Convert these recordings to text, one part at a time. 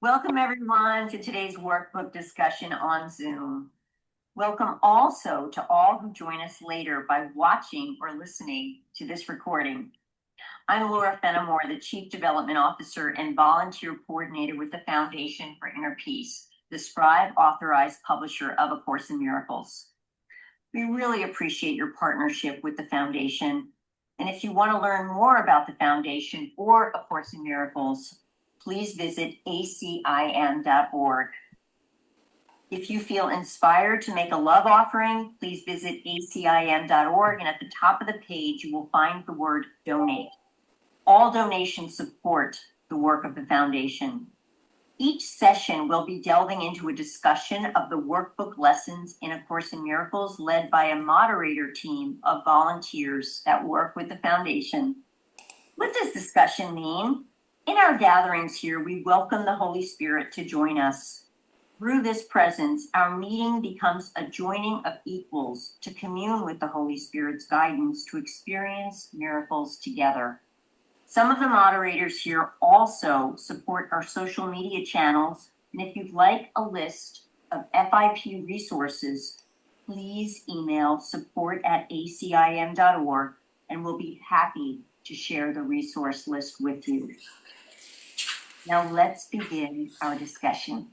Welcome everyone to today's workbook discussion on Zoom. Welcome also to all who join us later by watching or listening to this recording. I'm Laura Fenimore, the Chief Development Officer and Volunteer Coordinator with the Foundation for Inner Peace, the Scribe Authorized Publisher of A Course in Miracles. We really appreciate your partnership with the Foundation. And if you want to learn more about the Foundation or A Course in Miracles, please visit ACIM.org. If you feel inspired to make a love offering, please visit ACIM.org, and at the top of the page, you will find the word donate. All donations support the work of the Foundation. Each session will be delving into a discussion of the workbook lessons in A Course in Miracles led by a moderator team of volunteers that work with the Foundation. What does discussion mean? In our gatherings here, we welcome the Holy Spirit to join us. Through this presence, our meeting becomes a joining of equals to commune with the Holy Spirit's guidance to experience miracles together. Some of the moderators here also support our social media channels, and if you'd like a list of FIP resources, please email support@acim.org, and we'll be happy to share the resource list with you. Now let's begin our discussion.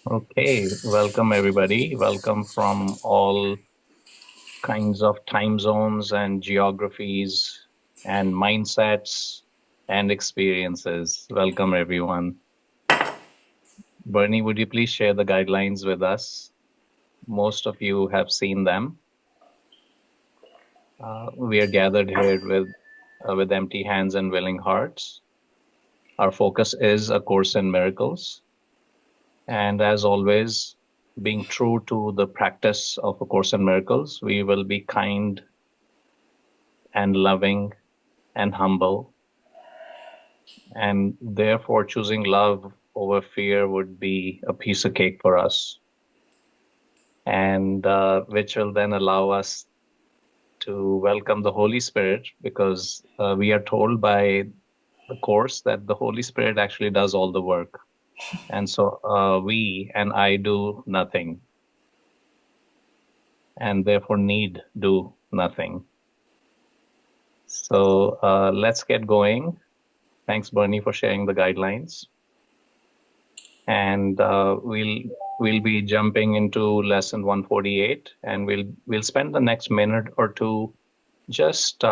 Okay, welcome everybody. Welcome from all kinds of time zones and geographies and mindsets and experiences. Welcome everyone. Bernie, would you please share the guidelines with us? Most of you have seen them. We are gathered here with empty hands and willing hearts. Our focus is A Course in Miracles. And as always, being true to the practice of A Course in Miracles, we will be kind and loving and humble. And therefore, choosing love over fear would be a piece of cake for us. And which will then allow us to welcome the Holy Spirit, because we are told by the Course that the Holy Spirit actually does all the work. And so we and I do nothing, and therefore need do nothing. So let's get going. Thanks, Bernie, for sharing the guidelines. And we'll be jumping into lesson 148, and we'll spend the next minute or two just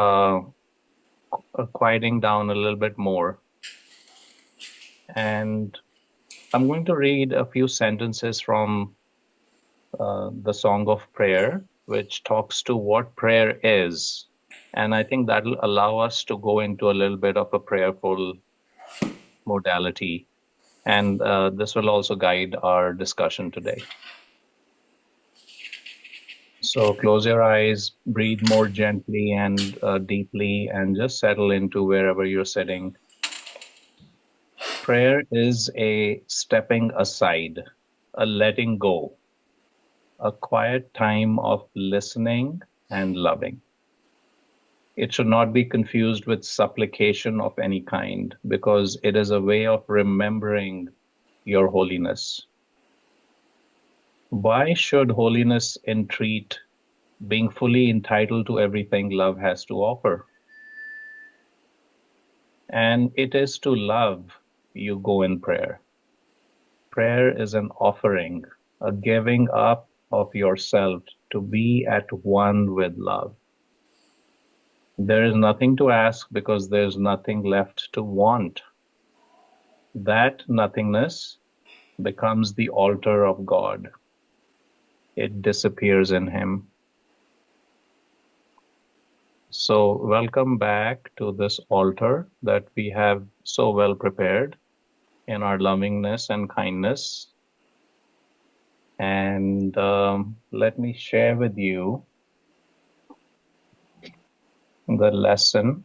quieting down a little bit more. And I'm going to read a few sentences from the Song of Prayer, which talks to what prayer is. And I think that'll allow us to go into a little bit of a prayerful modality. And this will also guide our discussion today. So close your eyes, breathe more gently and deeply, and just settle into wherever you're sitting. Prayer is a stepping aside, a letting go, a quiet time of listening and loving. It should not be confused with supplication of any kind, because it is a way of remembering your holiness. Why should holiness entreat being fully entitled to everything love has to offer? And it is to love you go in prayer. Prayer is an offering, a giving up of yourself to be at one with love. There is nothing to ask because there's nothing left to want. That nothingness becomes the altar of God. It disappears in Him. So welcome back to this altar that we have so well prepared in our lovingness and kindness. And let me share with you the lesson,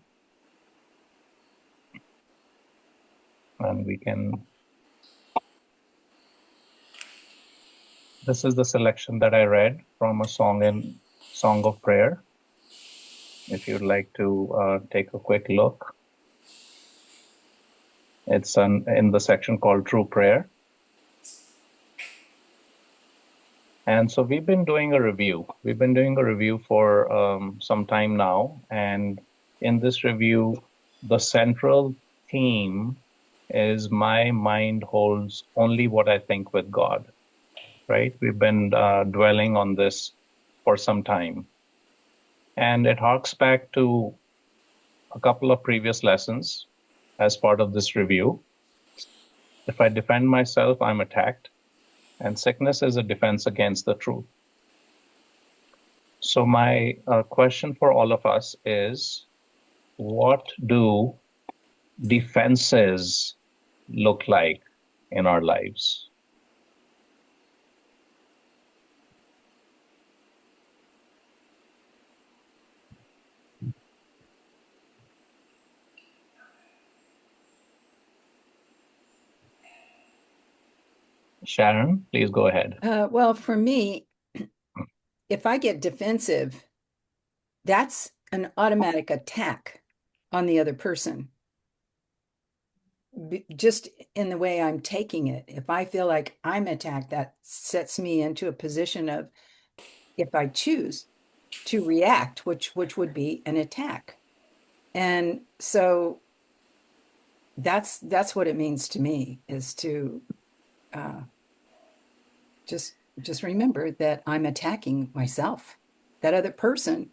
and we can, this is the selection that I read from a Song of Prayer. If you'd like to take a quick look. It's in the section called True Prayer. And so we've been doing a review. We've been doing a review for some time now. And in this review, the central theme is my mind holds only what I think with God, right? We've been dwelling on this for some time. And it harks back to a couple of previous lessons as part of this review. If I defend myself, I'm attacked, and sickness is a defense against the truth. So my question for all of us is, what do defenses look like in our lives? Sharon, please go ahead. Well, for me, if I get defensive, that's an automatic attack on the other person. Just in the way I'm taking it. If I feel like I'm attacked, that sets me into a position of, if I choose to react, which would be an attack. And so that's what it means to me, is to uh, just remember that I'm attacking myself. That other person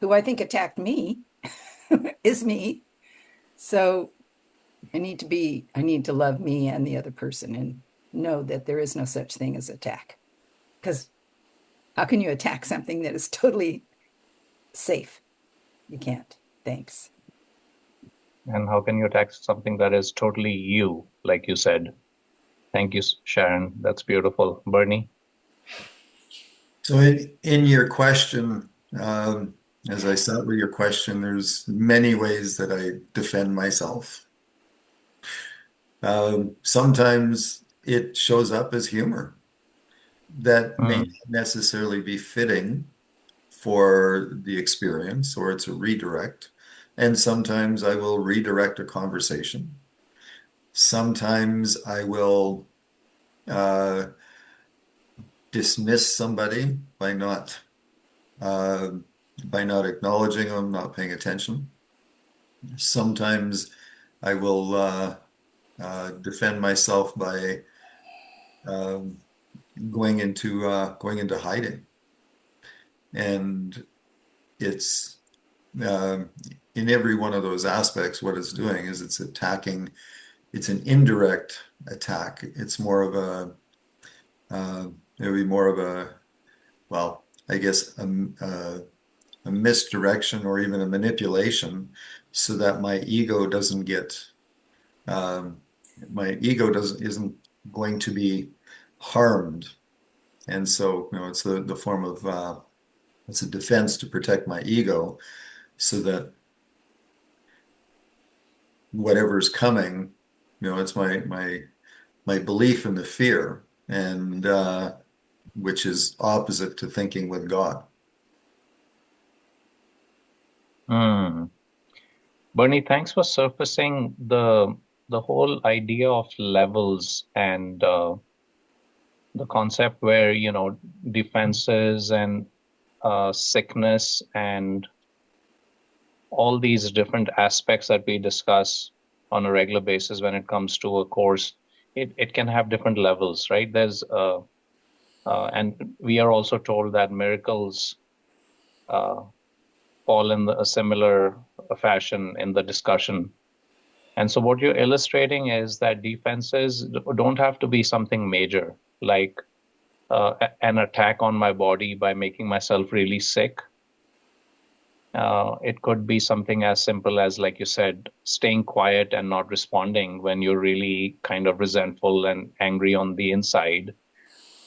who I think attacked me is me. So I need to love me and the other person and know that there is no such thing as attack. Because how can you attack something that is totally safe? You can't. Thanks. And how can you attack something that is totally you, like you said? Thank you, Sharon. That's beautiful. Bernie? So in your question, as I sat with your question, there's many ways that I defend myself. Sometimes it shows up as humor that may not necessarily be fitting for the experience, or it's a redirect. And sometimes I will redirect a conversation. Sometimes I will dismiss somebody uh, by not acknowledging them, not paying attention. Sometimes I will defend myself by um, going into hiding, and it's in every one of those aspects. What it's doing is it's attacking. It's an indirect attack. It's more of a it would be more of a, well, I guess a misdirection or even a manipulation, so that my ego doesn't get my ego doesn't isn't going to be harmed. And so, it's the form of it's a defense to protect my ego, so that whatever's coming, it's my belief in the fear, and which is opposite to thinking with God. Mm. Bernie, thanks for surfacing the whole idea of levels and the concept where, defenses and sickness and all these different aspects that we discuss on a regular basis when it comes to a course, it can have different levels, right? And we are also told that miracles uh, fall in a similar fashion in the discussion. And so what you're illustrating is that defenses don't have to be something major, like an attack on my body by making myself really sick. It could be something as simple as, like you said, staying quiet and not responding when you're really kind of resentful and angry on the inside.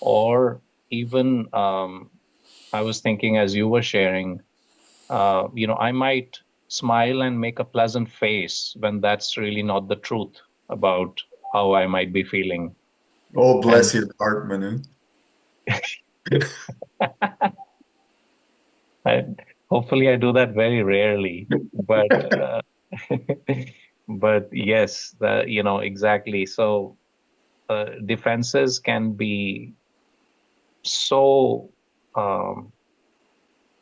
Or even, I was thinking as you were sharing, I might smile and make a pleasant face when that's really not the truth about how I might be feeling. Oh, bless your heart, Manu. Hopefully I do that very rarely, but but yes, exactly. So defenses can be so um,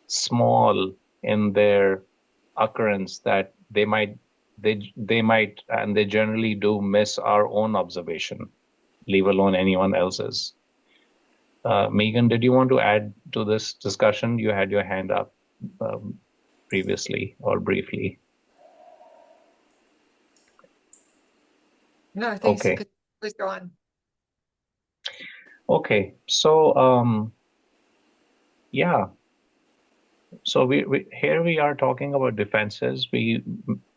small in their occurrence that they might and they generally do miss our own observation, leave alone anyone else's. Megan, did you want to add to this discussion? You had your hand up um, previously or briefly. No, I think it's Okay. good. Please go on. Okay. So yeah. So we here we are talking about defenses. We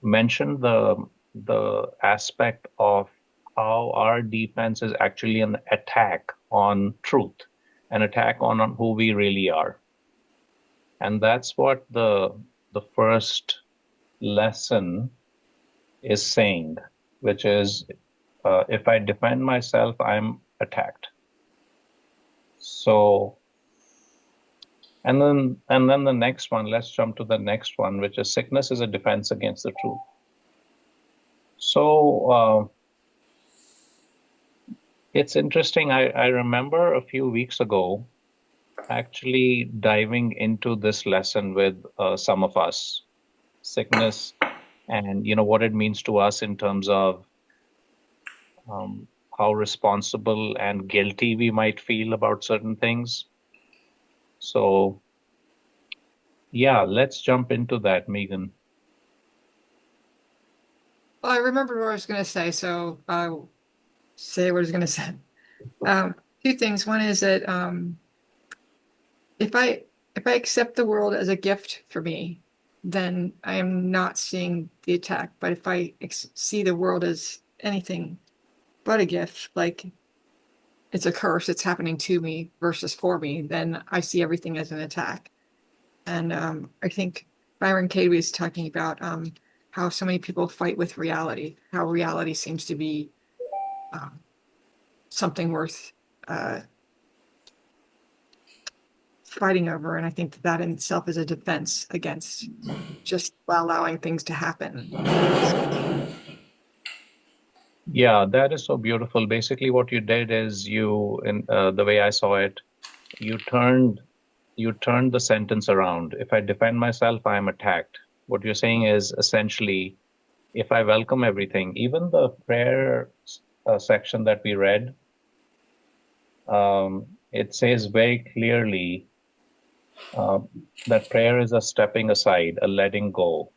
mentioned the aspect of how our defense is actually an attack on truth, an attack on who we really are. And that's what the first lesson is saying, which is if I defend myself, I'm attacked. So and then the next one, let's jump to the next one, which is sickness is a defense against the truth. So it's interesting. I remember a few weeks ago actually diving into this lesson with some of us, sickness, and what it means to us in terms of how responsible and guilty we might feel about certain things. So yeah, let's jump into that, Megan. Well, I remember what I was going to say, so I'll say what I was going to say. Two things. One is that if I if I accept the world as a gift for me, then I am not seeing the attack. But if I see the world as anything but a gift, like it's a curse, it's happening to me versus for me, then I see everything as an attack. And I think Byron Katie was talking about how so many people fight with reality, how reality seems to be um, something worth uh, fighting over. And I think that that in itself is a defense against just allowing things to happen. Yeah, that is so beautiful. Basically, what you did is in the way I saw it, you turned the sentence around. If I defend myself, I am attacked. What you're saying is essentially, if I welcome everything, even the prayer section that we read, it says very clearly uh, that prayer is a stepping aside, a letting go,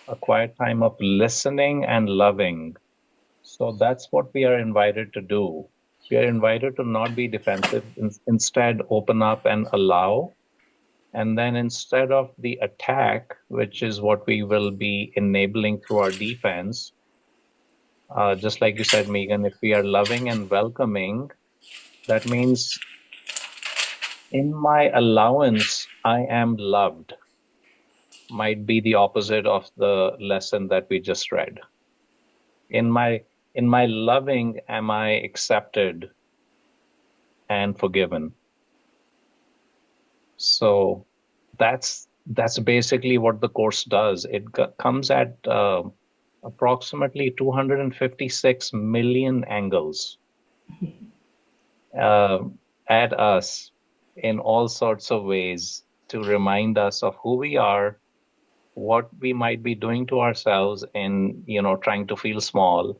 a quiet time of listening and loving. So that's what we are invited to do. We are invited to not be defensive, instead, open up and allow. And then instead of the attack, which is what we will be enabling through our defense, just like you said, Megan, if we are loving and welcoming, that means in my allowance, I am loved, might be the opposite of the lesson that we just read. In my loving, am I accepted and forgiven? So that's basically what the course does. It comes at approximately 256 million angles uh, at us in all sorts of ways to remind us of who we are, what we might be doing to ourselves in, trying to feel small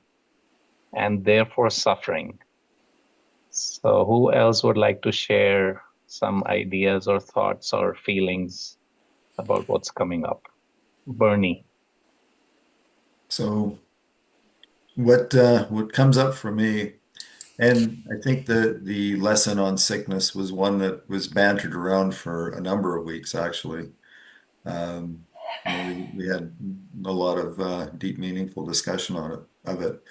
and therefore suffering. So who else would like to share some ideas or thoughts or feelings about what's coming up? Bernie. So what comes up for me, and I think the lesson on sickness was one that was bantered around for a number of weeks, actually. Um, we had a lot of deep, meaningful discussion on it of it.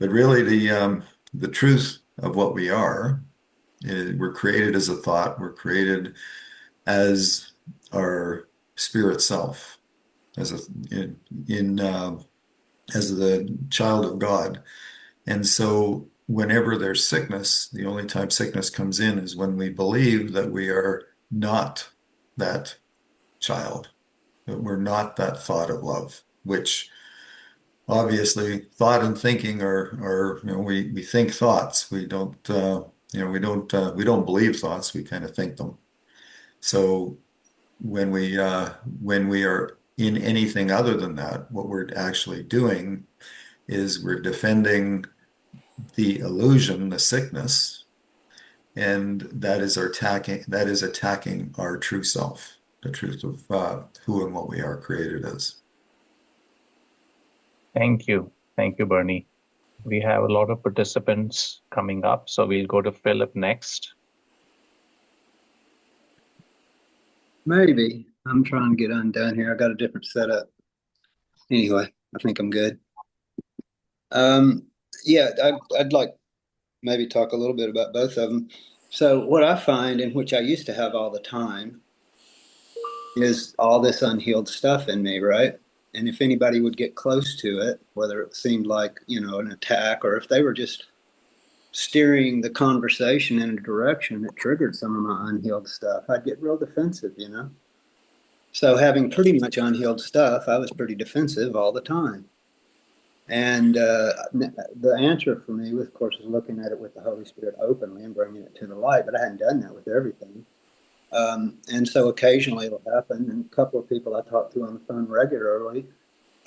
But really, the truth of what we are is we're created as a thought. We're created as our spirit self, as a in as the child of God. And so, whenever there's sickness, the only time sickness comes in is when we believe that we are not that child, that we're not that thought of love, which obviously thought and thinking are we think thoughts. We don't we don't believe thoughts. We kind of think them. So when we are in anything other than that, what we're actually doing is we're defending the illusion, the sickness, and that is attacking our true self, the truth of who and what we are created as. Thank you. Thank you, Bernie. We have a lot of participants coming up, so we'll go to Philip next. Maybe. I'm trying to get undone here. I got a different setup. Anyway, I think I'm good. Yeah, I'd like maybe talk a little bit about both of them. So what I find, and which I used to have all the time, is all this unhealed stuff in me, right? And if anybody would get close to it, whether it seemed like, an attack, or if they were just steering the conversation in a direction that triggered some of my unhealed stuff, I'd get real defensive. So having pretty much unhealed stuff, I was pretty defensive all the time. And the answer for me, of course, is looking at it with the Holy Spirit openly and bringing it to the light. But I hadn't done that with everything. And so occasionally it'll happen. And a couple of people I talk to on the phone regularly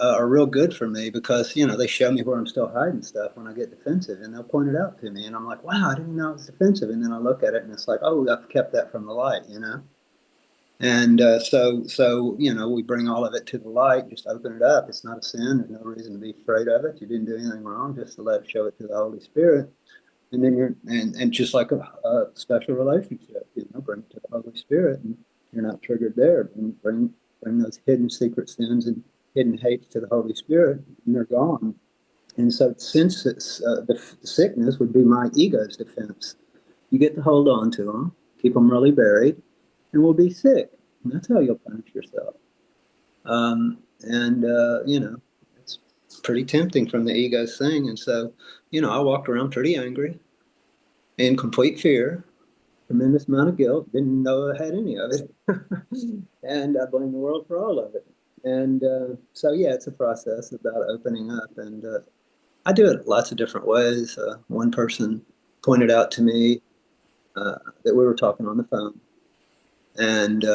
are real good for me because, they show me where I'm still hiding stuff when I get defensive, and they'll point it out to me. And I'm like, wow, I didn't know I was defensive. And then I look at it and it's like, oh, I've kept that from the light. And so we bring all of it to the light, just open it up. It's not a sin. There's no reason to be afraid of it. You didn't do anything wrong, just to show it to the Holy Spirit. And then and just like a special relationship, bring it to the Holy Spirit, and you're not triggered there. And bring those hidden secret sins and hidden hates to the Holy Spirit, and they're gone. And so since it's the sickness would be my ego's defense. You get to hold on to them, keep them really buried, and we'll be sick. And that's how you'll punish yourself. It's pretty tempting from the ego's thing. And so, I walked around pretty angry, in complete fear, tremendous amount of guilt, didn't know I had any of it. And I blame the world for all of it. And so, yeah, it's a process about opening up. And I do it lots of different ways. One person pointed out to me that we were talking on the phone. And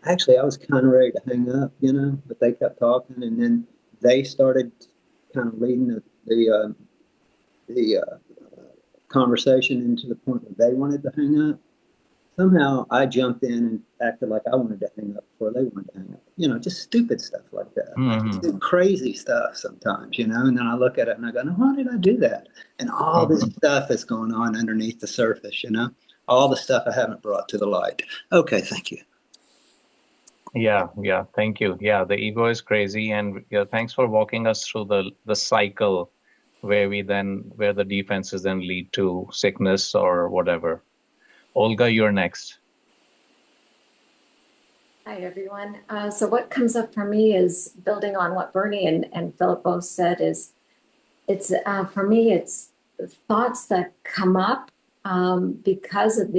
actually, I was kind of ready to hang up, but they kept talking, and then they started kind of leading the conversation into the point where they wanted to hang up. Somehow, I jumped in and acted like I wanted to hang up before they wanted to hang up. Just stupid stuff like that. I just do crazy stuff sometimes, and then I look at it and I go, "No, why did I do that?" And all this stuff is going on underneath the surface, all the stuff I haven't brought to the light. Okay, thank you. Yeah, thank you. Yeah, the ego is crazy, and thanks for walking us through the cycle where the defenses then lead to sickness or whatever. Olga, you're next. Hi, everyone. So what comes up for me is building on what Bernie and Philip both said it's for me, it's thoughts that come up because of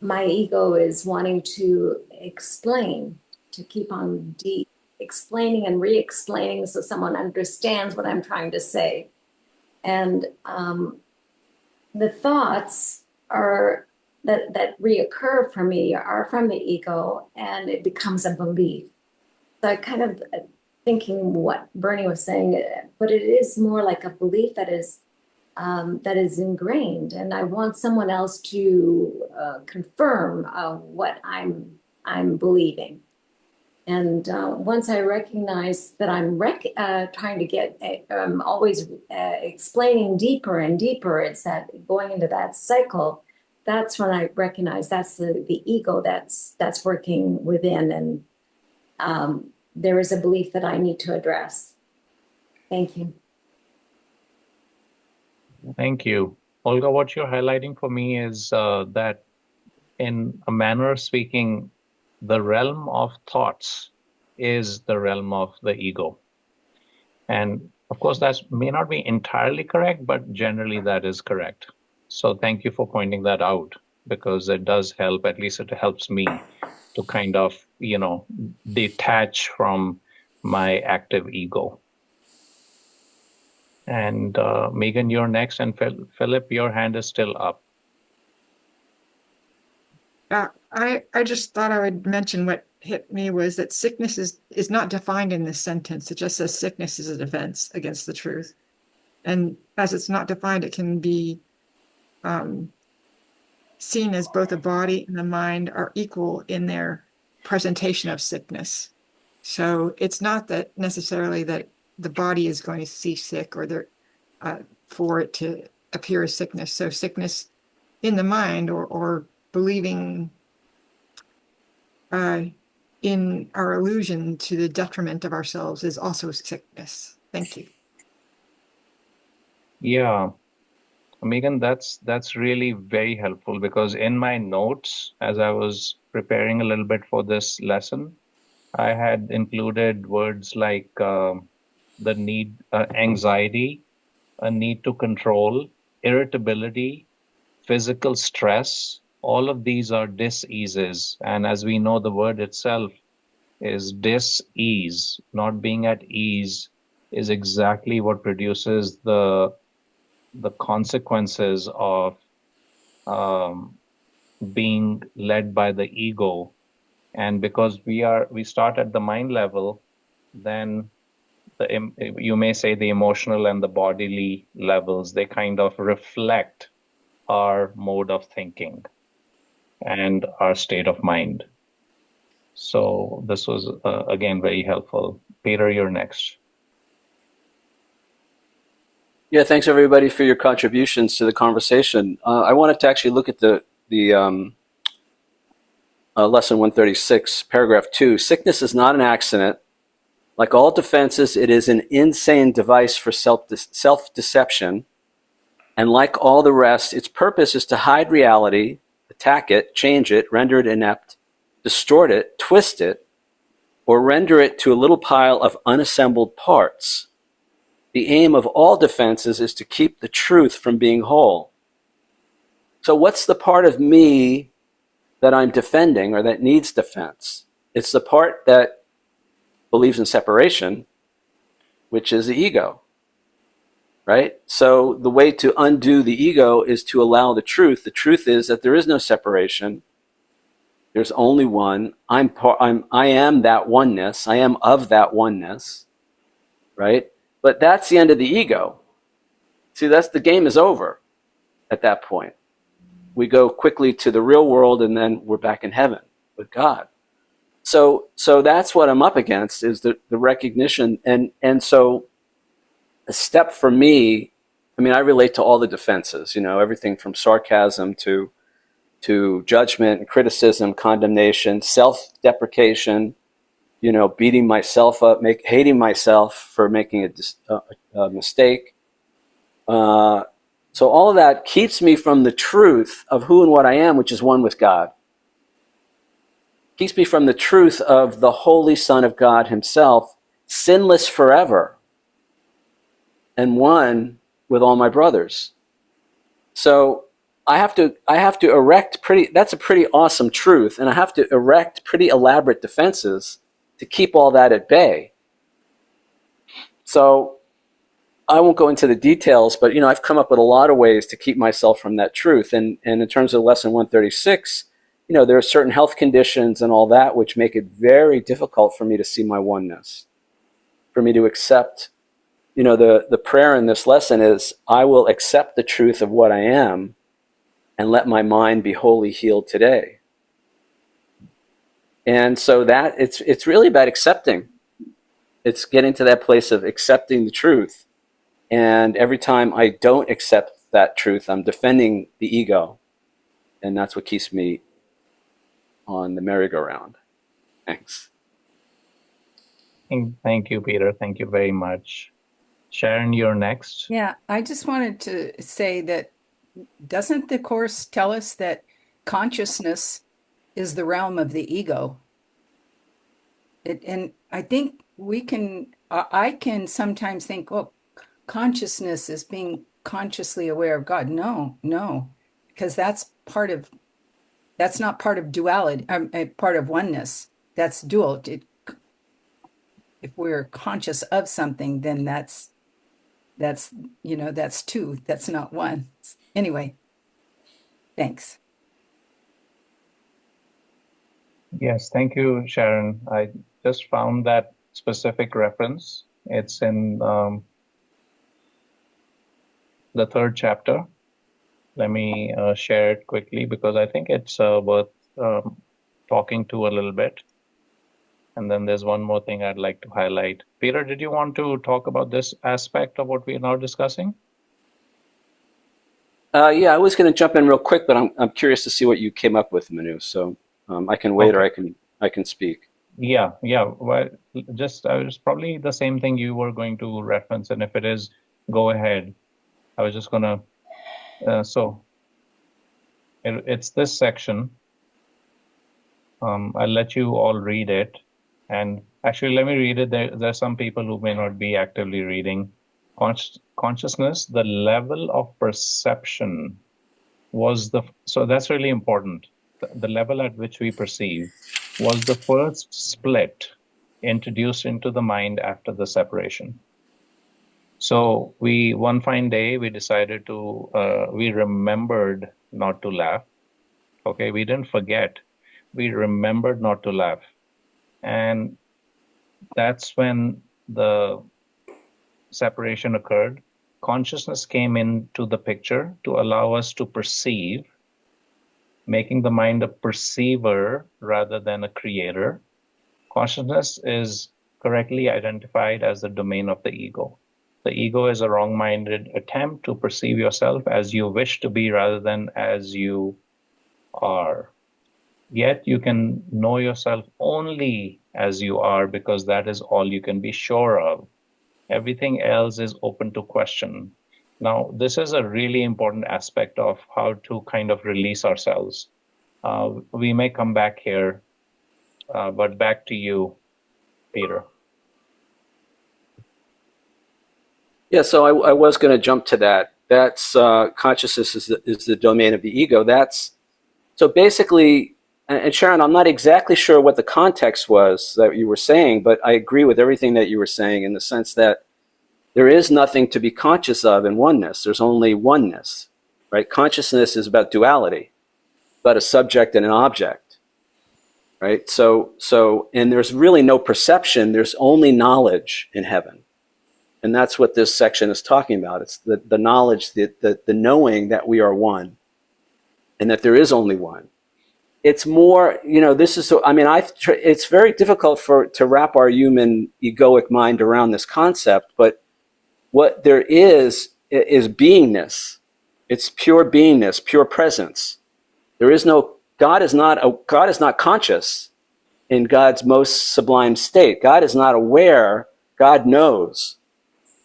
my ego is wanting to explain, to keep on explaining and re-explaining so someone understands what I'm trying to say. And the thoughts that reoccur for me are from the ego, and it becomes a belief. So I kind of thinking what Bernie was saying, but it is more like a belief that is ingrained, and I want someone else to confirm what I'm believing. And once I recognize that I'm trying to get, always explaining deeper and deeper, it's that going into that cycle. That's when I recognize that's the ego that's working within, and there is a belief that I need to address. Thank you. Thank you. Olga, what you're highlighting for me is that in a manner of speaking, the realm of thoughts is the realm of the ego. And of course, that may not be entirely correct, but generally that is correct. So thank you for pointing that out, because it does help, at least it helps me to kind of, detach from my active ego. And Megan, you're next, and Philip, your hand is still up. I just thought I would mention what hit me was that sickness is not defined in this sentence. It just says sickness is a defense against the truth. And as it's not defined, it can be seen as both the body and the mind are equal in their presentation of sickness. So it's not that necessarily that the body is going to see sick or for it to appear as sickness. So sickness in the mind or believing in our illusion to the detriment of ourselves is also sickness. Thank you. Yeah, Megan, that's really very helpful, because in my notes, as I was preparing a little bit for this lesson, I had included words like the need, anxiety, a need to control, irritability, physical stress. All of these are dis-eases. And as we know, the word itself is dis-ease. Not being at ease is exactly what produces the consequences of being led by the ego. And because we start at the mind level, then you may say the emotional and the bodily levels, they kind of reflect our mode of thinking and our state of mind. So this was again very helpful. Peter, you're next. Yeah, thanks everybody for your contributions to the conversation. I wanted to actually look at the lesson 136, paragraph 2. Sickness is not an accident. Like all defenses, it is an insane device for self-deception. And like all the rest, its purpose is to hide reality, attack it, change it, render it inept, distort it, twist it, or render it to a little pile of unassembled parts. The aim of all defenses is to keep the truth from being whole. So what's the part of me that I'm defending or that needs defense? It's the part that believes in separation, which is the ego, right? So the way to undo the ego is to allow the truth. The truth is that there is no separation. There's only one. I am that oneness. I am of that oneness, right? But that's the end of the ego. See, the game is over at that point. We go quickly to the real world, and then we're back in heaven with God. So that's what I'm up against, is the recognition. And so a step for me, I mean, I relate to all the defenses, everything from sarcasm to judgment, criticism, condemnation, self-deprecation, beating myself up, hating myself for making a mistake. So all of that keeps me from the truth of who and what I am, which is one with God. Keeps me from the truth of the Holy Son of God himself, sinless forever, and one with all my brothers. So I have to erect that's a pretty awesome truth, and I have to erect pretty elaborate defenses to keep all that at bay. So I won't go into the details, but I've come up with a lot of ways to keep myself from that truth. And in terms of lesson 136, there are certain health conditions and all that which make it very difficult for me to see my oneness, for me to accept. The prayer in this lesson is, I will accept the truth of what I am and let my mind be wholly healed today. And so that it's really about accepting. It's getting to that place of accepting the truth. And every time I don't accept that truth, I'm defending the ego. And that's what keeps me on the merry-go-round. Thanks. Thank you, Peter. Thank you very much. Sharon, you're next. Yeah, I just wanted to say that doesn't the Course tell us that consciousness is the realm of the ego? And I think I can sometimes think, oh, consciousness is being consciously aware of God. No, because that's not part of duality, part of oneness. That's dual. if we're conscious of something, then that's that's two. That's not one. Anyway, thanks. Yes, thank you, Sharon. I just found that specific reference. It's in the third chapter. Let me share it quickly because I think it's worth talking to a little bit. And then there's one more thing I'd like to highlight. Peter, did you want to talk about this aspect of what we are now discussing? Yeah, I was going to jump in real quick, but I'm curious to see what you came up with, Manu. So I can wait, or I can speak. Yeah. Well, just I was probably the same thing you were going to reference, and if it is, go ahead. I was just gonna. It's this section. I'll let you all read it, and actually, let me read it. There's some people who may not be actively reading. Consciousness, the level of perception so that's really important. The level at which we perceive was the first split introduced into the mind after the separation. So one fine day, we decided we remembered not to laugh. Okay, we didn't forget. We remembered not to laugh. And that's when the separation occurred. Consciousness came into the picture to allow us to perceive, making the mind a perceiver rather than a creator. Consciousness is correctly identified as the domain of the ego. The ego is a wrong-minded attempt to perceive yourself as you wish to be rather than as you are. Yet you can know yourself only as you are because that is all you can be sure of. Everything else is open to question. Now, this is a really important aspect of how to kind of release ourselves. We may come back here, but back to you, Peter. Yeah, so I was going to jump to that. That's consciousness is the domain of the ego. So basically, and Sharon, I'm not exactly sure what the context was that you were saying, but I agree with everything that you were saying in the sense that there is nothing to be conscious of in oneness. There's only oneness, right? Consciousness is about duality, about a subject and an object, right? So, and there's really no perception. There's only knowledge in heaven. And that's what this section is talking about. It's the knowledge, the knowing that we are one and that there is only one. It's more, it's very difficult to wrap our human egoic mind around this concept, but what there is beingness. It's pure beingness, pure presence. There is no, God is not conscious in God's most sublime state. God is not aware, God knows.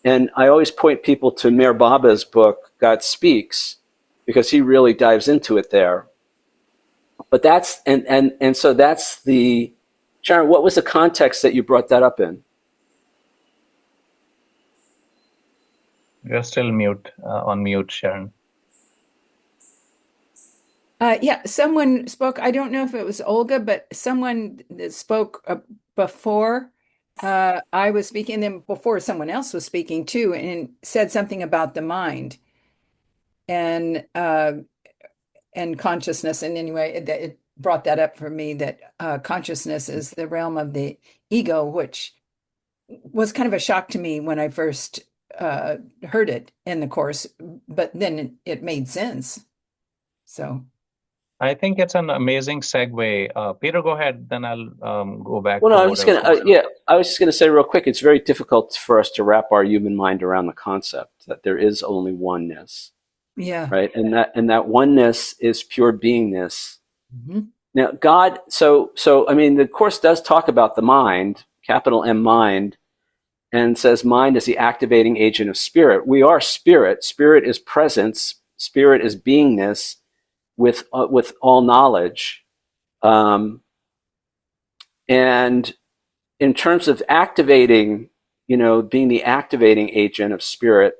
And I always point people to Meher Baba's book, God Speaks, because he really dives into it there. But that's, and so that's the, Sharon, what was the context that you brought that up in? You're still on mute, Sharon. Yeah, someone spoke. I don't know if it was Olga, but someone that spoke before I was speaking, then before someone else was speaking too, and said something about the mind and consciousness. And anyway, it brought that up for me that consciousness is the realm of the ego, which was kind of a shock to me when I first heard it in the course, but then it made sense. So. I think it's an amazing segue. Peter, go ahead, then I'll go back. Well, no, I was just gonna say real quick, it's very difficult for us to wrap our human mind around the concept that there is only oneness. Yeah. Right. And that oneness is pure beingness. Mm-hmm. Now, God, so I mean, the Course does talk about the mind, capital M mind, and says mind is the activating agent of spirit. We are spirit. Spirit is presence. Spirit is beingness with all knowledge. And in terms of activating, being the activating agent of spirit,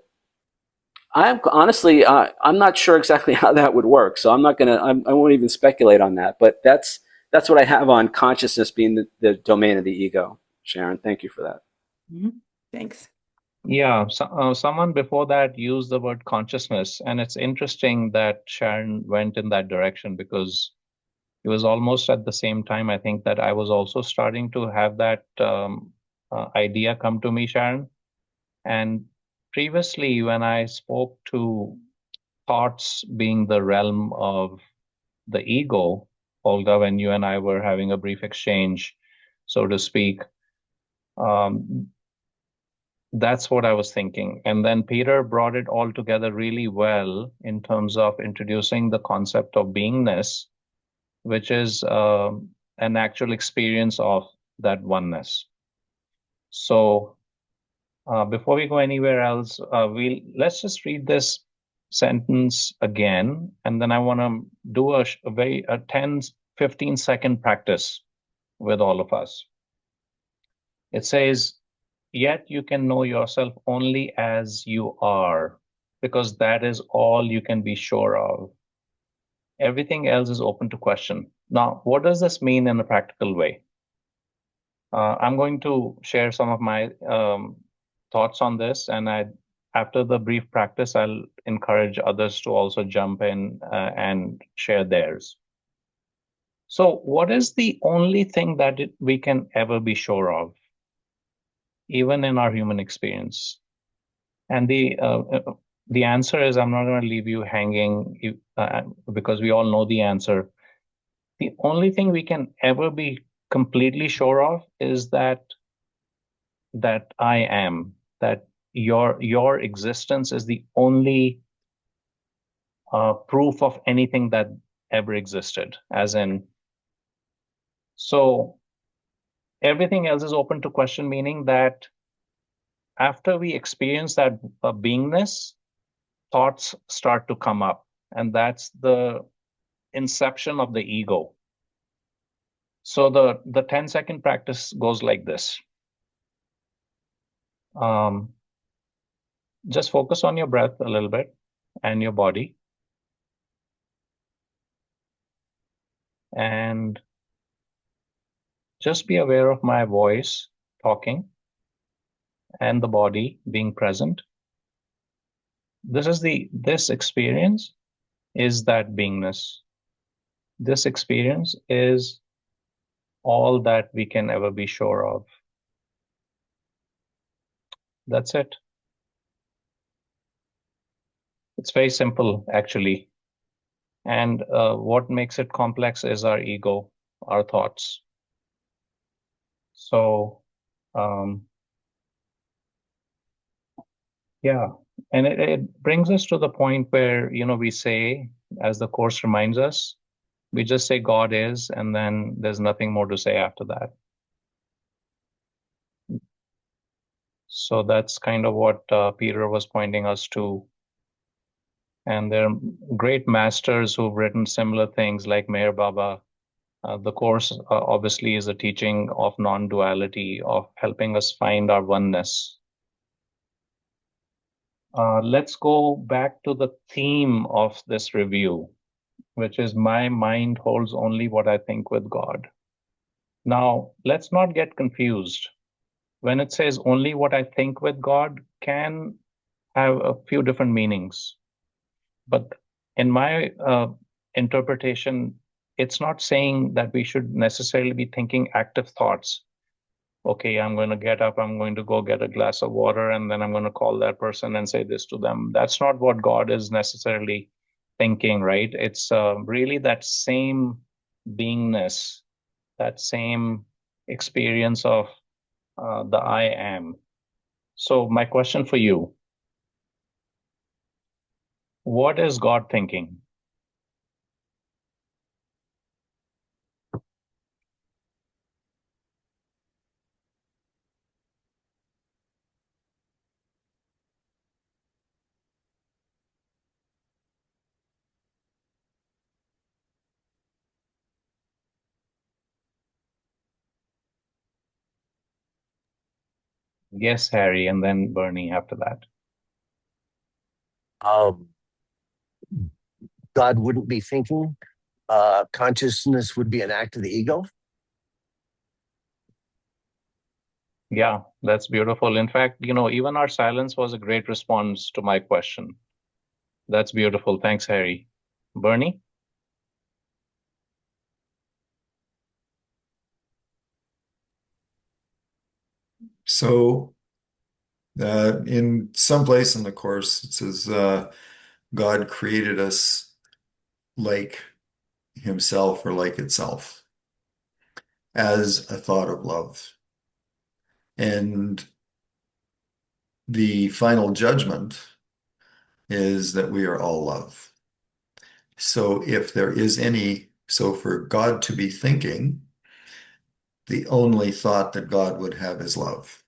I'm honestly, I'm not sure exactly how that would work. So I won't even speculate on that. But that's what I have on consciousness being the domain of the ego. Sharon, thank you for that. Thanks. Yeah, someone before that used the word consciousness, and it's interesting that Sharon went in that direction because it was almost at the same time, I think, that I was also starting to have that idea come to me, Sharon. And previously, when I spoke to thoughts being the realm of the ego, Olga, when you and I were having a brief exchange, so to speak, um, that's what I was thinking. And then Peter brought it all together really well in terms of introducing the concept of beingness, which is an actual experience of that oneness. So before we go anywhere else, let's just read this sentence again, and then I want to do a 10, 15-second practice with all of us. It says, yet you can know yourself only as you are, because that is all you can be sure of. Everything else is open to question. Now, what does this mean in a practical way? I'm going to share some of my thoughts on this, and after the brief practice, I'll encourage others to also jump in and share theirs. So, what is the only thing that we can ever be sure of, even in our human experience? And the answer is, I'm not going to leave you hanging because we all know the answer. The only thing we can ever be completely sure of is that I am, that your existence is the only proof of anything that ever existed, as in, so everything else is open to question, meaning that after we experience that beingness, thoughts start to come up, and that's the inception of the ego. So the 10-second practice goes like this. Just focus on your breath a little bit and your body. And just be aware of my voice talking and the body being present. This experience is that beingness. This experience is all that we can ever be sure of. That's it. It's very simple, actually. And what makes it complex is our ego, our thoughts. So, yeah. And it brings us to the point where, we say, as the Course reminds us, we just say God is, and then there's nothing more to say after that. So that's kind of what Peter was pointing us to. And there are great masters who've written similar things like Meher Baba. The Course obviously is a teaching of non-duality, of helping us find our oneness. Let's go back to the theme of this review, which is my mind holds only what I think with God. Now, let's not get confused. When it says only what I think with God can have a few different meanings. But in my interpretation, it's not saying that we should necessarily be thinking active thoughts. Okay, I'm going to get up, I'm going to go get a glass of water, and then I'm going to call that person and say this to them. That's not what God is necessarily thinking, right? It's really that same beingness, that same experience of the I am. So my question for you, what is God thinking? Yes, Harry, and then Bernie after that. God wouldn't be thinking. Consciousness would be an act of the ego. Yeah, that's beautiful. In fact, even our silence was a great response to my question. That's beautiful. Thanks, Harry. Bernie? So, in some place in the Course, it says, God created us like himself or like itself as a thought of love. And the final judgment is that we are all love. So if there is so for God to be thinking, the only thought that God would have is love.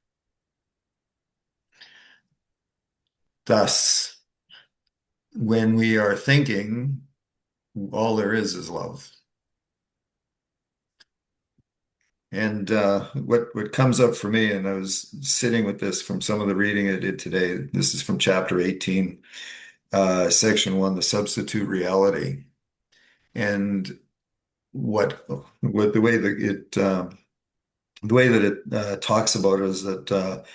Thus, when we are thinking, all there is love. And what comes up for me, and I was sitting with this from some of the reading I did today. This is from chapter 18, section 1, the substitute reality. And what the way that it talks about it is that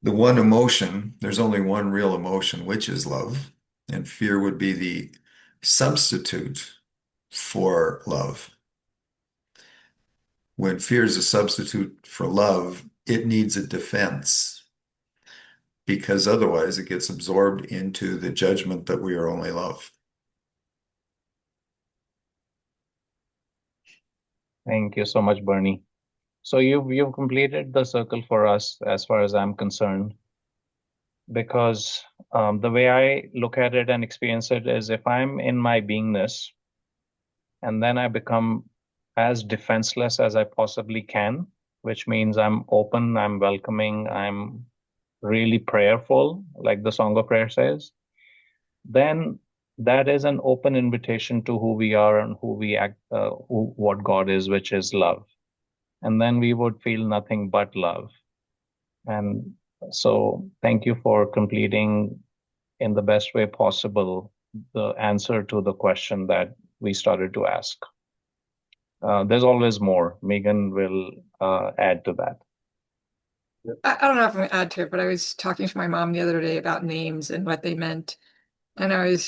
the one emotion, there's only one real emotion, which is love, and fear would be the substitute for love. When fear is a substitute for love, it needs a defense because otherwise it gets absorbed into the judgment that we are only love. Thank you so much, Bernie. So you've completed the circle for us as far as I'm concerned, because the way I look at it and experience it is if I'm in my beingness and then I become as defenseless as I possibly can, which means I'm open, I'm welcoming, I'm really prayerful, like the Song of Prayer says, then that is an open invitation to who we are and who we act, what God is, which is love. And then we would feel nothing but love. And so thank you for completing in the best way possible the answer to the question that we started to ask. There's always more. Megan will add to that. I don't know if I'm gonna add to it, but I was talking to my mom the other day about names and what they meant. And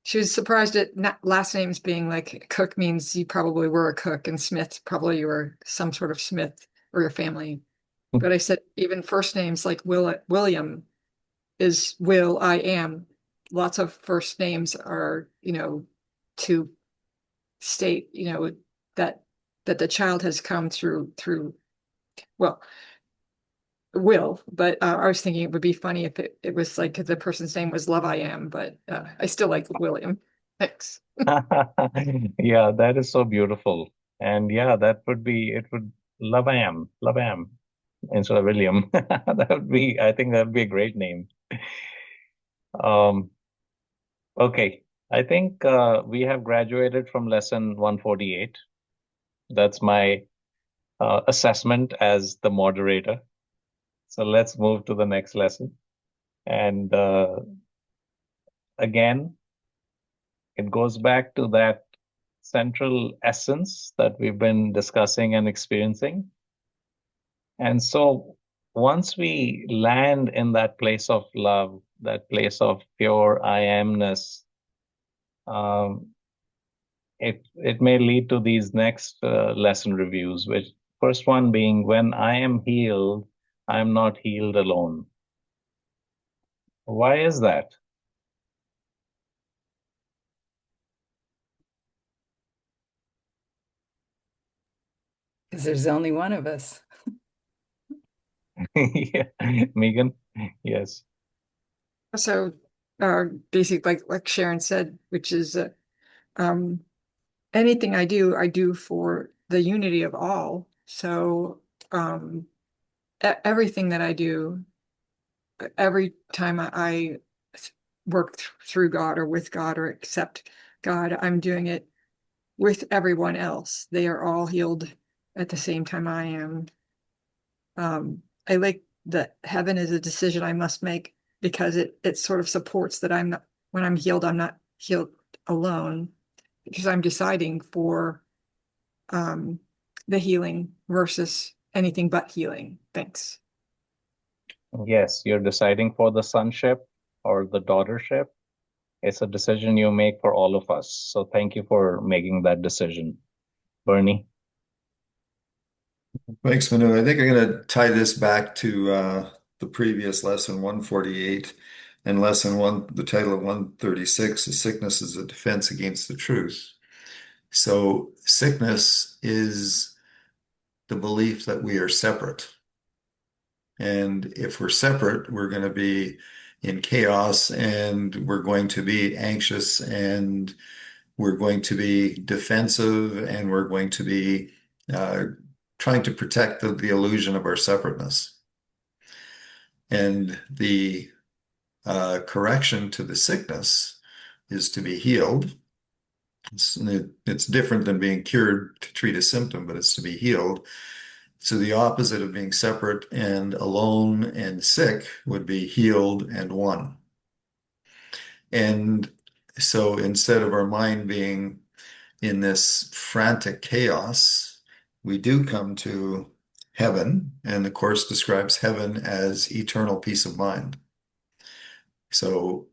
she was surprised at last names being like Cook means you probably were a cook, and Smith probably you were some sort of Smith or your family. But I said even first names like William is Will, I am. Lots of first names are, to state, that the child has come through well, Will, but I was thinking it would be funny if it was like the person's name was Love I Am, but I still like William. Thanks. Yeah, that is so beautiful. And yeah, it would love I am instead of William. I think that would be a great name. Um, okay. I think we have graduated from lesson 148. That's my assessment as the moderator. So let's move to the next lesson. And again, it goes back to that central essence that we've been discussing and experiencing. And so once we land in that place of love, that place of pure I amness, um, it may lead to these next lesson reviews, which first one being when I am healed, I'm not healed alone. Why is that? Because there's only one of us. Yeah. Megan? Yes. So, basically, like Sharon said, which is um, anything I do for the unity of all. So, everything that I do, every time I work through God or with God or accept God, I'm doing it with everyone else. They are all healed at the same time I am. I like that heaven is a decision I must make because it sort of supports that when I'm healed, I'm not healed alone because I'm deciding for the healing versus anything but healing. Thanks. Yes, you're deciding for the sonship or the daughtership. It's a decision you make for all of us. So thank you for making that decision. Bernie? Thanks, Manu. I think I'm going to tie this back to the previous lesson 148 and lesson one. The title of 136 is Sickness is a Defense Against the Truth. So sickness is the belief that we are separate. And if we're separate, we're going to be in chaos and we're going to be anxious and we're going to be defensive and we're going to be trying to protect the illusion of our separateness. And the correction to the sickness is to be healed. It's different than being cured to treat a symptom, but it's to be healed. So the opposite of being separate and alone and sick would be healed and one. And so instead of our mind being in this frantic chaos, we do come to heaven, and the Course describes heaven as eternal peace of mind. So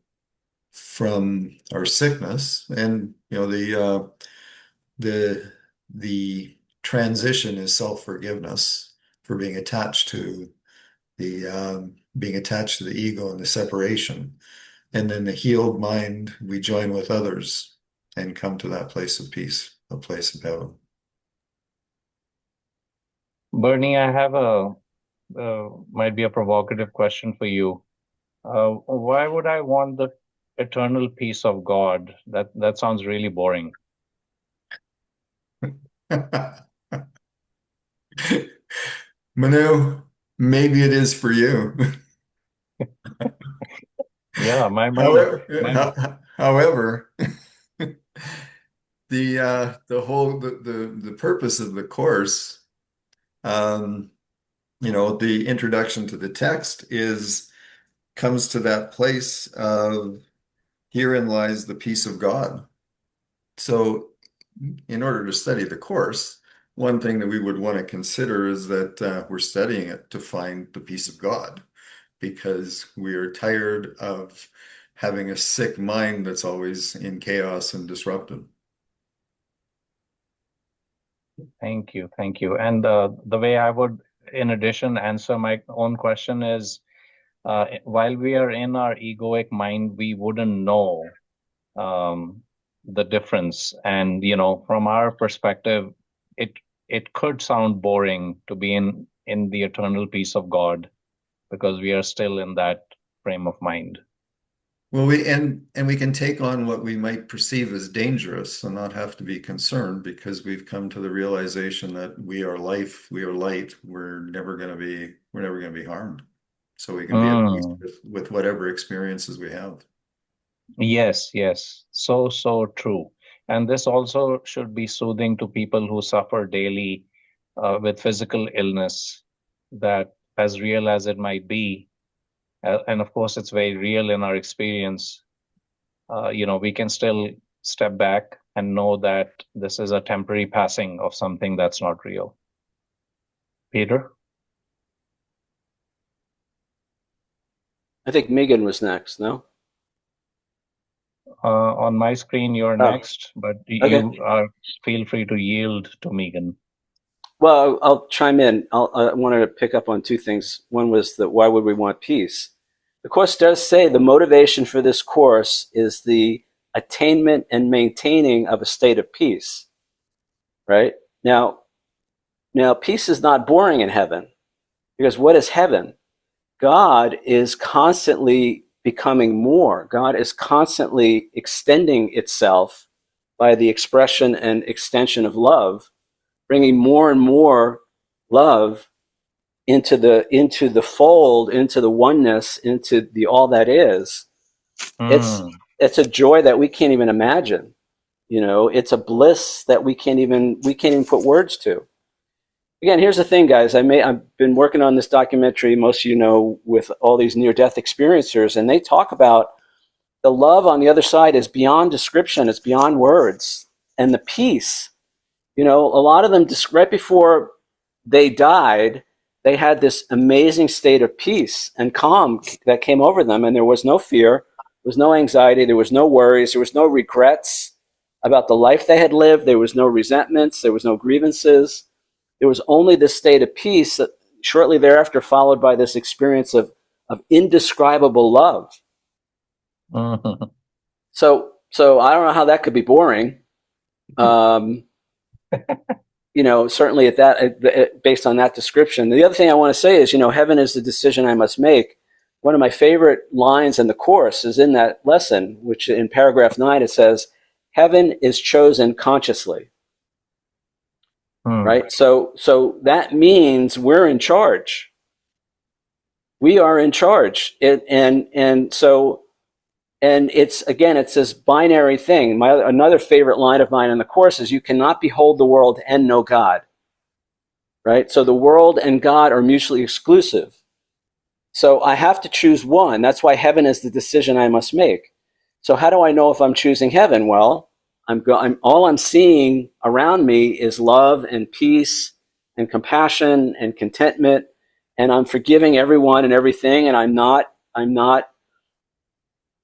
from our sickness, and the transition is self-forgiveness for being attached to the ego and the separation. And then the healed mind, we join with others and come to that place of peace, a place of heaven. Bernie, I have might be a provocative question for you. Why would I want the eternal peace of God? That sounds really boring. Manu, maybe it is for you. Yeah, my mind. However, the purpose of the course, the introduction to the text comes to that place of herein lies the peace of God. So in order to study the course, one thing that we would want to consider is that we're studying it to find the peace of God, because we are tired of having a sick mind that's always in chaos and disrupted. Thank you. And the way I would, in addition, answer my own question is, while we are in our egoic mind, we wouldn't know the difference. And, from our perspective, it could sound boring to be in the eternal peace of God, because we are still in that frame of mind. Well, we can take on what we might perceive as dangerous and not have to be concerned, because we've come to the realization that we are life, we are light, we're never going to be harmed. So we can be at peace with whatever experiences we have. Yes. So true. And this also should be soothing to people who suffer daily with physical illness, that as real as it might be, and of course it's very real in our experience, we can still step back and know that this is a temporary passing of something that's not real. Peter? I think Megan was next, no? On my screen, you're next, but Okay. you feel free to yield to Megan. Well, I'll chime in. I wanted to pick up on two things. One was that why would we want peace? The Course does say the motivation for this course is the attainment and maintaining of a state of peace, right? Now, peace is not boring in heaven, because what is heaven? God is constantly becoming more. God is constantly extending itself by the expression and extension of love, bringing more and more love into the fold, into the oneness, into the all that is. It's a joy that we can't even imagine. It's a bliss that we can't even put words to. Again, here's the thing, guys. I've been working on this documentary, most of you know, with all these near-death experiencers, and they talk about the love on the other side is beyond description. It's beyond words. And the peace, a lot of them, right before they died, they had this amazing state of peace and calm that came over them, and there was no fear, there was no anxiety, there was no worries, there was no regrets about the life they had lived, there was no resentments, there was no grievances. There was only this state of peace that shortly thereafter followed by this experience of indescribable love. Mhm. So I don't know how that could be boring. Certainly at that, based on that description. The other thing I want to say is, heaven is the decision I must make. One of my favorite lines in the Course is in that lesson, which in paragraph 9, it says, heaven is chosen consciously. Right? So that means we're in charge. We are in charge. And it's this binary thing. Another favorite line of mine in the Course is, you cannot behold the world and know God. Right? So the world and God are mutually exclusive. So I have to choose one. That's why heaven is the decision I must make. So how do I know if I'm choosing heaven? Well, all I'm seeing around me is love and peace and compassion and contentment, and I'm forgiving everyone and everything, and I'm not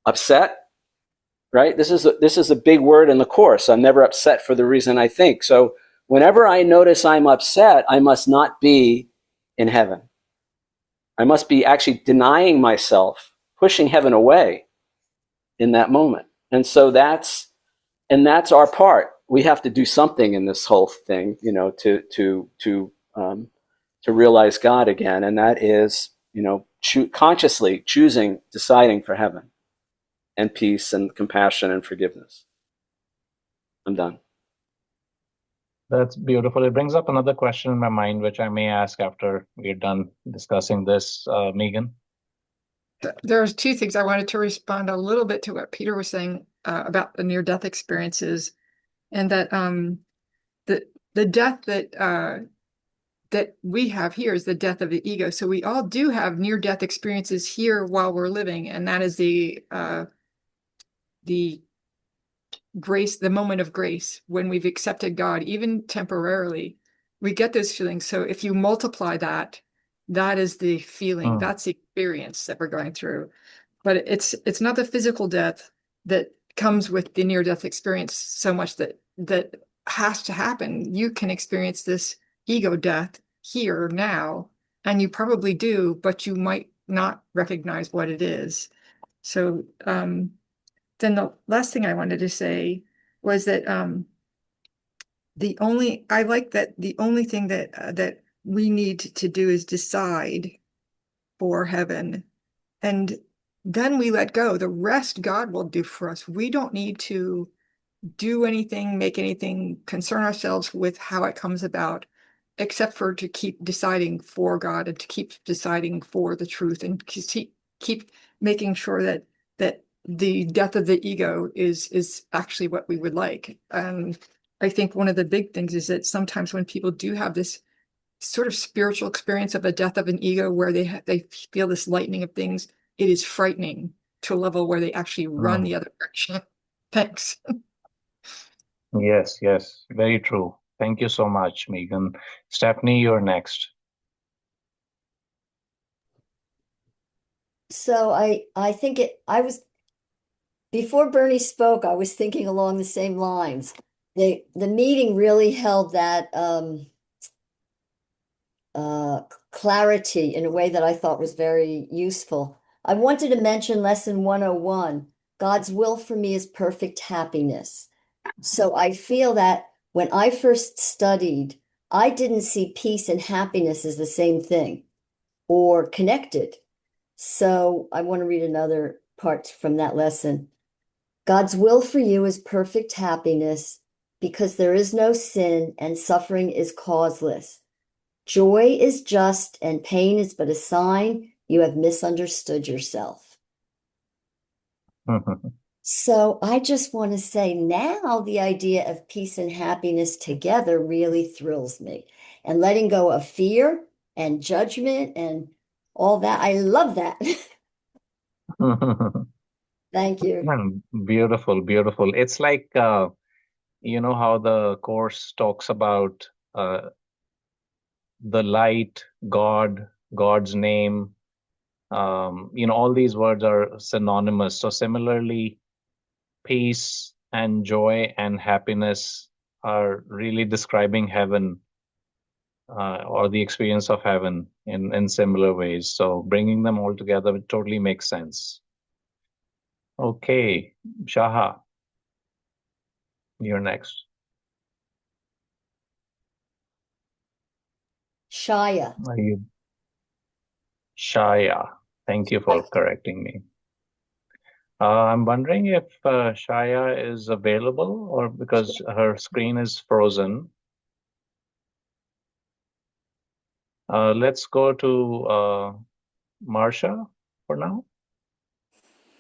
upset. Right? This is a big word in the Course. I'm never upset for the reason I think. So whenever I notice I'm upset, I must not be in heaven. I must be actually denying myself, pushing heaven away in that moment. And so that's our part. We have to do something in this whole thing, to realize God again, and that is, consciously deciding for heaven and peace and compassion and forgiveness. I'm done. That's beautiful. It brings up another question in my mind, which I may ask after we're done discussing this, Megan. There's two things I wanted to respond a little bit to what Peter was saying about the near-death experiences, and that the death that we have here is the death of the ego. So we all do have near-death experiences here while we're living, and that is the grace, the moment of grace, when we've accepted God, even temporarily, we get those feelings. So if you multiply that, that is the feeling, that's the experience that we're going through. But it's not the physical death that comes with the near-death experience so much that has to happen. You can experience this ego death here now, and you probably do, but you might not recognize what it is. So then the last thing I wanted to say was that I like that the only thing that we need to do is decide for heaven, and then we let go. The rest God will do for us. We don't need to do anything, make anything, concern ourselves with how it comes about, except for to keep deciding for God and to keep deciding for the truth, and keep making sure that the death of the ego is actually what we would like. I think one of the big things is that sometimes when people do have this sort of spiritual experience of a death of an ego, where they feel this lightening of things, it is frightening to a level where they actually run the other direction. Thanks. Yes, very true. Thank you so much, Megan. Stephanie, you're next. So I think before Bernie spoke, I was thinking along the same lines. The meeting really held that clarity in a way that I thought was very useful. I wanted to mention lesson 101. God's will for me is perfect happiness. So I feel that when I first studied, I didn't see peace and happiness as the same thing or connected. So I want to read another part from that lesson. God's will for you is perfect happiness because there is no sin and suffering is causeless. Joy is just and pain is but a sign you have misunderstood yourself. So I just want to say now the idea of peace and happiness together really thrills me. And letting go of fear and judgment and all that. I love that. Thank you. Beautiful, beautiful. It's like, how the Course talks about the light, God, God's name, all these words are synonymous. So similarly, peace and joy and happiness are really describing heaven, or the experience of heaven in similar ways. So bringing them all together totally makes sense. Okay, Shaha, you're next. Shaya. Are you Shaya? Thank you for correcting me. I'm wondering if Shaya is available, or because her screen is frozen. Let's go to Marsha for now.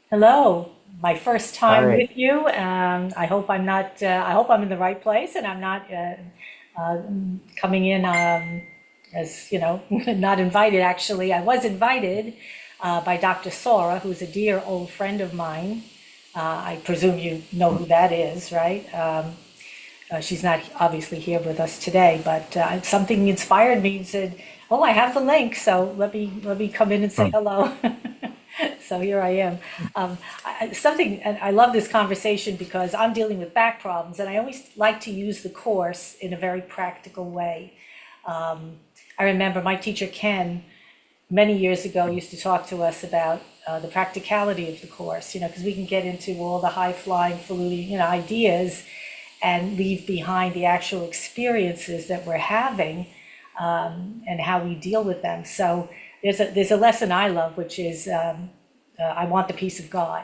Hello, my first time Hi. with you. I hope I'm not. I hope I'm in the right place, and I'm not coming in as not invited. Actually, I was invited by Dr. Sora, who's a dear old friend of mine. I presume you know who that is, right? She's not obviously here with us today, but something inspired me and said, "Oh, I have the link, so let me come in and say hello." So here I am. And I love this conversation because I'm dealing with back problems, and I always like to use the course in a very practical way. I remember my teacher Ken many years ago used to talk to us about the practicality of the course, because we can get into all the high-flying, falutin, ideas and leave behind the actual experiences that we're having, and how we deal with them. So there's a lesson I love, which is I want the peace of God.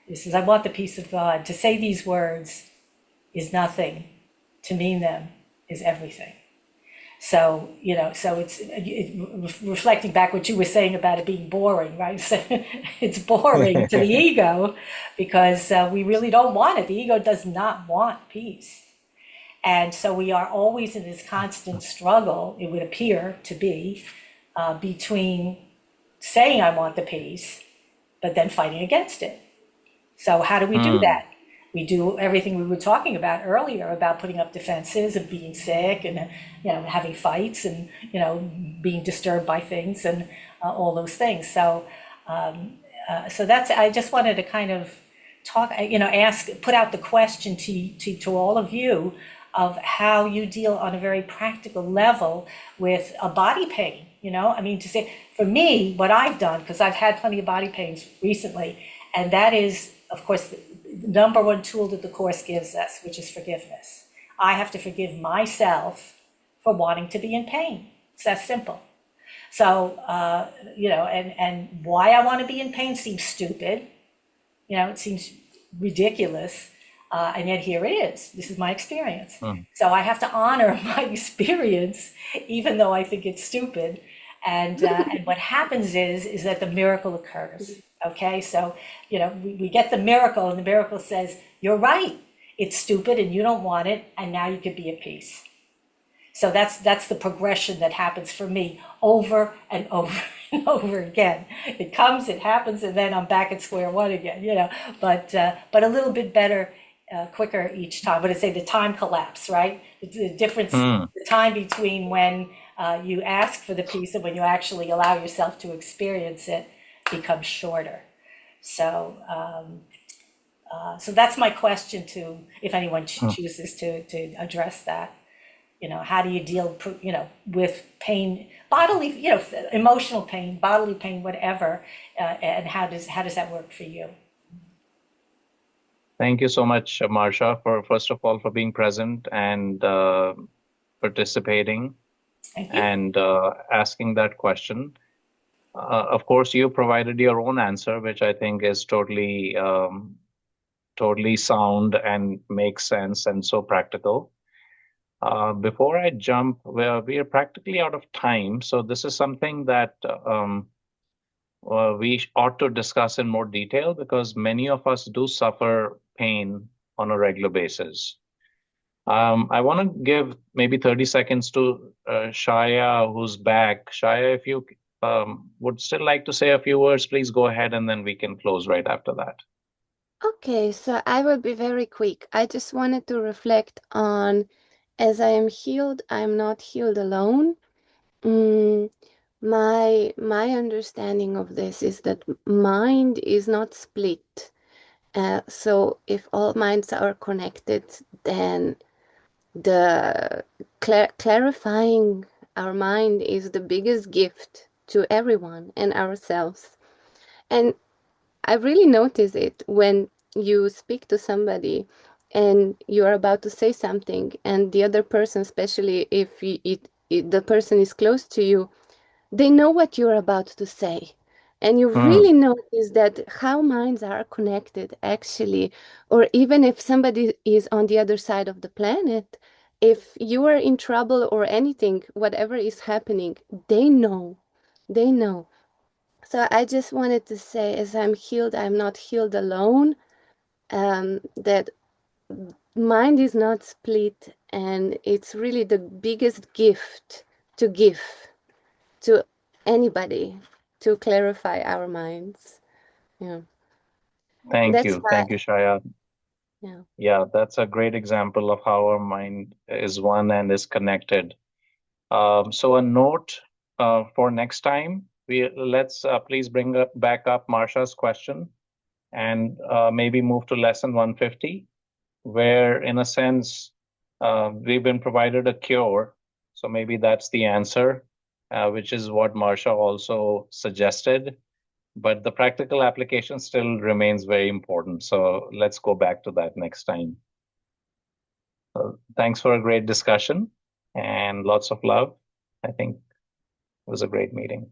This is, I want the peace of God. To say these words is nothing. To mean them is everything. So, so it's reflecting back what you were saying about it being boring, right? So it's boring to the ego because we really don't want it. The ego does not want peace. And so we are always in this constant struggle, it would appear to be, between saying I want the peace, but then fighting against it. So how do we do that? We do everything we were talking about earlier about putting up defenses and being sick and having fights and being disturbed by things and all those things. So so that's, I just wanted to kind of talk, put out the question to all of you of how you deal on a very practical level with a body pain. To say, for me, what I've done, because I've had plenty of body pains recently, and that is, of course, the number one tool that the Course gives us, which is forgiveness. I have to forgive myself for wanting to be in pain. It's that simple. So, and why I want to be in pain seems stupid. It seems ridiculous. And yet here it is. This is my experience. So I have to honor my experience, even though I think it's stupid. And what happens is that the miracle occurs. Okay, so we get the miracle, and the miracle says, "You're right. It's stupid, and you don't want it, and now you can be at peace." So that's the progression that happens for me over and over and over again. It comes, it happens, and then I'm back at square one again. But a little bit better. Quicker each time. But I say the time collapse, right? The difference, the time between when you ask for the peace and when you actually allow yourself to experience it becomes shorter. So, so that's my question to, if anyone chooses to address that. How do you deal, with pain, bodily, emotional pain, bodily pain, whatever, and how does that work for you? Thank you so much, Marsha, for first of all for being present and participating and asking that question. Of course, you provided your own answer, which I think is totally sound and makes sense and so practical. Before I jump, we are practically out of time, so this is something that we ought to discuss in more detail because many of us do suffer pain on a regular basis. I want to give maybe 30 seconds to Shaya, who's back. Shaya, if you would still like to say a few words, please go ahead and then we can close right after that. Okay, so I will be very quick. I just wanted to reflect on, as I am healed, I'm not healed alone. Mm, my understanding of this is that mind is not split. So if all minds are connected, then the clarifying our mind is the biggest gift to everyone and ourselves. And I really notice it when you speak to somebody and you are about to say something, and the other person, especially if the person is close to you, they know what you're about to say. And you Hmm. really notice that how minds are connected, actually. Or even if somebody is on the other side of the planet, if you are in trouble or anything, whatever is happening, they know. They know. So I just wanted to say, as I'm healed, I'm not healed alone. That mind is not split, and it's really the biggest gift to give to anybody to clarify our minds. Yeah, Thank that's you. why. Thank you, Shaya. Yeah. Yeah, that's a great example of how our mind is one and is connected. So a note for next time, let's please bring back up Marsha's question and maybe move to lesson 150, where in a sense we've been provided a cure. So maybe that's the answer, which is what Marsha also suggested. But the practical application still remains very important. So let's go back to that next time. Thanks for a great discussion and lots of love. I think it was a great meeting.